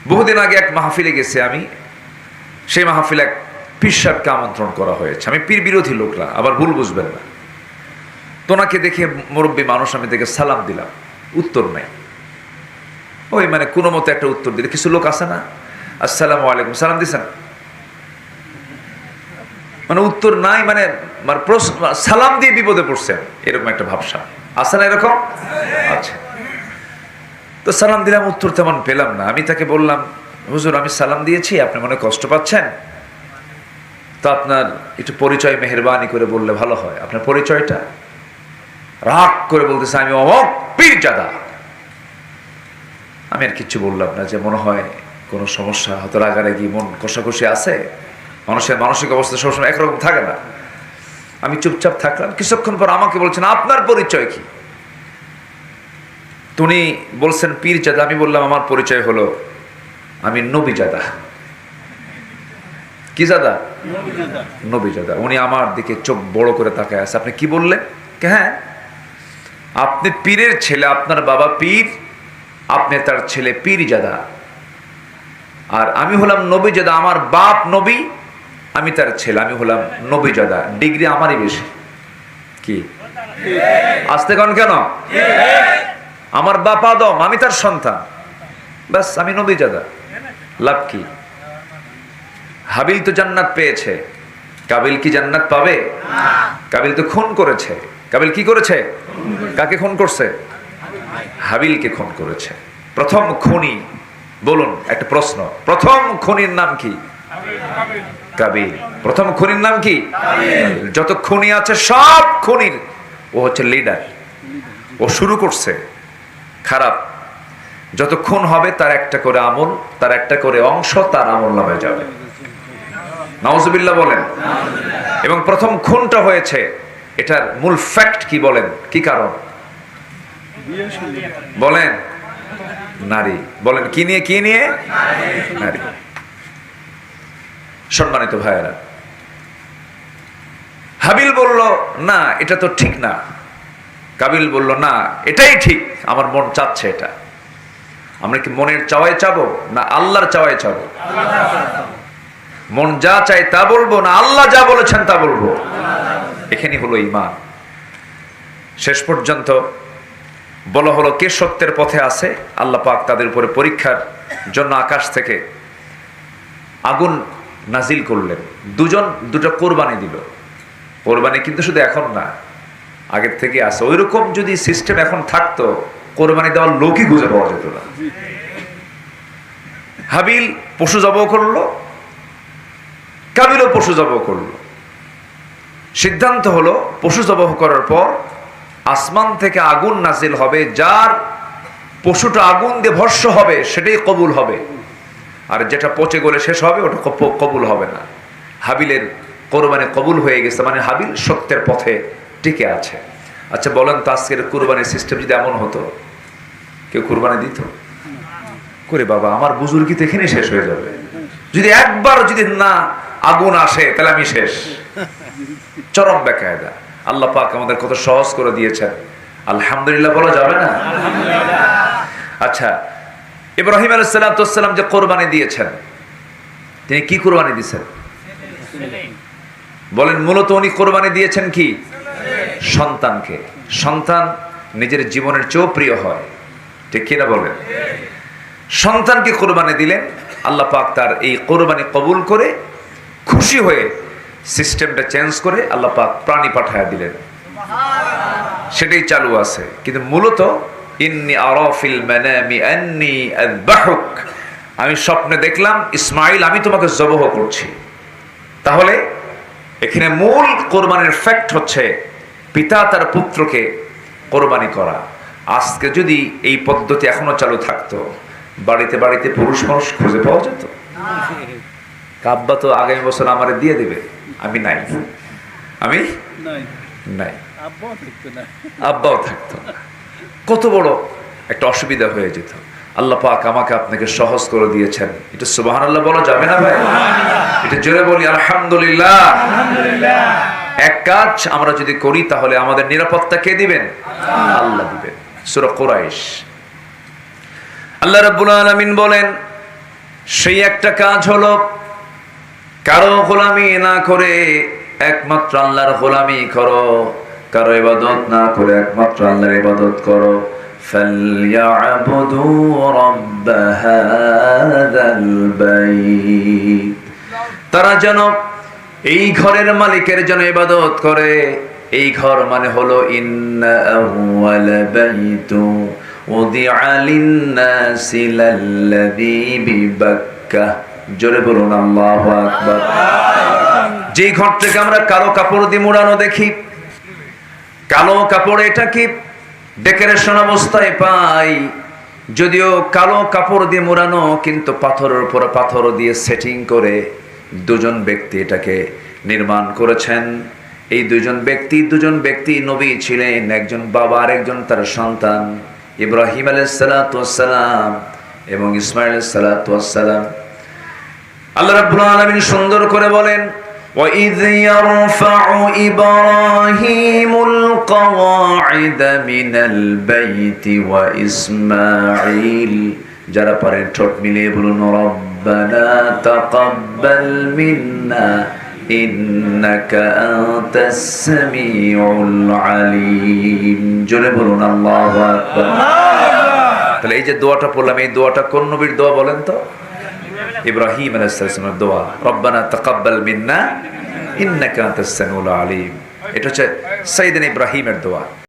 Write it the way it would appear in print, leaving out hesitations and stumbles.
বহুদিন আগে এক মাহফিলে গেছি আমি, সেই মাহফিলে এক পীর সাহেবকে আমন্ত্রণ করা হয়েছে। আমি পীর বিরোধী লোকরা আবার ভুল বুঝবেন না। তোনাকে দেখে মুরব্বী মানুষ, আমি দেখে সালাম দিলাম, উত্তর নাই। ওই মানে কোনো মতো একটা উত্তর দিলে, কিছু লোক আছে না, আসসালামু আলাইকুম সালাম দিছেন, মানে উত্তর নাই, মানে সালাম দিয়ে বিপদে পড়ছেন, এরকম একটা ভাবসা আছে না এরকম? আচ্ছা, তো সালাম দিলাম, উত্তর তেমন পেলাম না। আমি তাকে বললাম, হুজুর আমি সালাম দিয়েছি, আপনি মনে কষ্ট পাচ্ছেন তো আপনার একটু পরিচয় মেহেরবানি করে বললে ভালো হয়, আপনার পরিচয়টা। রাগ করে বলতেছে আমি অমক পীরজাদা। আমি আর কিচ্ছু বললাম না, যে মনে হয় কোনো সমস্যা, হয়তো রাগারাগি, মন কষাকষি আছে, মানুষের মানসিক অবস্থা সবসময় একরকম থাকে না। আমি চুপচাপ থাকলাম। কিছুক্ষণ পর আমাকে বলছেন আপনার পরিচয় কি? উনি বলছেন পীরজাদা। আমি বললাম আমার পরিচয় হলো আমি নবীজাদা। কি জাদা? নবীজাদা। উনি আমার দিকে চোখ বড় করে তাকায় আছে। আপনি কি বললেন? হ্যাঁ, আপনি পীরের ছেলে, আপনার বাবা পীর, আপনি তার ছেলে পীরজাদা, আর আমি হলাম নবীজাদা, আমার বাপ নবী, আমি তার ছেলে, আমি হলাম নবীজাদা, ডিগ্রি আমারই বেশি। কি আসতে কন কেন? আমার বাপ আদম, আমি তার সন্তান, ব্যাস আমি নবীজাদা। লাভ কি? হাবিল তো জান্নাত পেয়েছে, কাবিল কি জান্নাত পাবে? কাবিল তো খুন করেছে। কাবিল কি করেছে? কাকে খুন করছে? হাবিলকে খুন করেছে। প্রথম খুনি, বলুন একটা প্রশ্ন, প্রথম খুনির নাম কি? কাবিল। প্রথম খুনির নাম কি? যত খুনি আছে সব খুনির ও হচ্ছে লিডার। ও শুরু করছে খারাপ। যত খুন হবে তার একটা করে আমল, তার একটা করে অংশ তার আমল নামে যাবে। নাউজুবিল্লাহ বলেন। এবং প্রথম খুনটা হয়েছে, এটার মূল ফ্যাক্ট কি বলেন? কি কারণ বলেন? নারী। বলেন কি নিয়ে? কি নিয়ে? নারী। সম্মানিত ভাইয়েরা, হাবিল বলল না এটা তো ঠিক না, কাবিল বলল না এটাই ঠিক, আমার মন চাচ্ছে এটা। আমরা কি মনের চাওয়ায় চাবো না আল্লাহর চাওয়ায় চাবো? মন যা চাই তা বলবো না আল্লাহ যা বলেছেন তা বলবো? এখানে হলো ঈমান। শেষ পর্যন্ত বলা হলো কে সত্যের পথে আছে। আল্লাহ পাক তাদের উপরে পরীক্ষার জন্য আকাশ থেকে আগুন নাজিল করলেন। দুটো কোরবানি দিল। কোরবানি কিন্তু শুধু এখন না, আগের থেকে আছে। ওইরকম যদি সিস্টেম এখন থাকতো, কোরবানি দেওয়ার লোকই খুঁজে পাওয়া যেত না। হাবিল পশু জবাই করলো, কাবিলও পশু জবাই করলো। সিদ্ধান্ত হলো পশু জবাই করার পর আসমান থেকে আগুন নাজিল হবে, যার পশুটা আগুন দিয়ে ভস্ম হবে সেটাই কবুল হবে, আর যেটা পচে গলে শেষ হবে ওটা কবুল হবে না। হাবিলের কোরবানি কবুল হয়ে গেছে, মানে হাবিল সত্যের পথে টিকে আছে। আচ্ছা বলেন তো, আজকের কুরবানির সিস্টেম যদি এমন হতো, কেউ কুরবানি দিত? করে বাবা আমার বুজুর্গি তো এখানেই শেষ হয়ে যাবে, যদি একবার যদি না আগুন আসে তাহলে আমি শেষ। চরম বেকায়দা। আল্লাহ পাক আমাদের কত সহজ করে দিয়েছেন, আলহামদুলিল্লাহ বলা যাবে না? আচ্ছা, ইব্রাহিম আলাইহিস সালাম যে কোরবানি দিয়েছেন, তিনি কি কোরবানি দিয়েছেন বলেন? মূলত উনি কোরবানি দিয়েছেন কি? সন্তানকে। সন্তান নিজের জীবনের চেয়েও প্রিয় হয়, ঠিক কিনা বলেন? সন্তানকে কোরবানি দিলেন। আল্লাহ পাক তার এই কোরবানি কবুল করে খুশি হয়ে সিস্টেমটা চেঞ্জ করে আল্লাহ পাক প্রাণী পাঠায়া দিলেন, সেটাই চালু আছে। কিন্তু মূলত ইন্নী আরা ফিল মানামি আন্নী আযবাহুক, আমি স্বপ্নে দেখলাম ইসমাইল আমি তোমাকে জবহ করছি। তাহলে এখানে মূল কোরবানির ফ্যাক্ট হচ্ছে পিতা তার পুত্রকে কোরবানি করা। আজকে যদি এই পদ্ধতি এখনো চালু থাকতো, বাড়িতে বাড়িতে পুরুষ মানুষ খুঁজে পাওয়া যেত। আব্বা তো আগামী বছর আমারে দিয়ে দেবে, আমি নাই, আমি নাই, আব্বাও থাকতো না। কত বড় একটা অসুবিধা হয়ে যেত। আল্লাহ পাক আমাকে আপনাকে সহজ করে দিয়েছেন। এটা সুবহানাল্লাহ বলা যাবে না ভাই? এটা জোরে বলি আলহামদুলিল্লাহ। এক কাজ আমরা যদি করি তাহলে আমাদের নিরাপত্তা কে দিবেন? আল্লাহ দিবেন। সূরা কুরাইশ, আল্লাহ রাব্বুল আলামিন বলেন সেই একটা কাজ হলো কারো গোলামি না করে একমাত্র আল্লাহর গোলামি করো, কারো ইবাদত না করে একমাত্র আল্লাহর ইবাদত করো। ফালইয়াবুদু রাব্ব হাযাল বাইত, তারা যেন এই ঘরের মালিকের জন্য ইবাদত করে। এই ঘর মানে হলো ইন্না আউওয়ালা বাইতু উদিআ লিন-নাসি লাল্লাযী বিবাক্কাহ। জোরে বলুন আল্লাহু আকবার। যে ঘরটাকে আমরা কালো কাপড় দিয়ে মোড়ানো দেখি, কালো কাপড় এটা কি ডেকোরেশন অবস্থায় পাই, যদিও কালো কাপড় দিয়ে মোড়ানো, কিন্তু পাথরের উপর পাথর দিয়ে সেটিং করে দুজন ব্যক্তি এটাকে নির্মাণ করেছেন। এই দুজন ব্যক্তি নবী ছিলেন, একজন বাবা আর একজন তার সন্তান, ইব্রাহিম আলাইহিস সালাতু ওয়াস সালাম এবং ইসমাঈল আলাইহিস সালাতু ওয়াস সালাম। আল্লাহ রাব্বুল আলামিন সুন্দর করে বলেন, وَإِذْ يَرْفَعُ إِبْرَاهِيمُ الْقَوَاعِدَ مِنَ الْبَيْتِ وَإِسْمَاعِيلُ। যারা পারেন ঠোঁট মিলিয়ে বলুন রব্বানা তাকাব্বাল মিন্না ইন্নাকা আনতাস সামিউল আলিম। জোরে বলুন আল্লাহু আকবার। তাহলে এই যে দোয়াটা পড়লাম, এই দোয়াটা কোন নবীর দোয়া বলেন তো? ইব্রাহিম আলাইহিস সালামের দোয়া, রব্বানা তাকাব্বাল মিন্না ইন্নাকা আনতাস সামিউল আলিম। এটা হচ্ছে সাইয়েদনা ইব্রাহিমের দোয়া।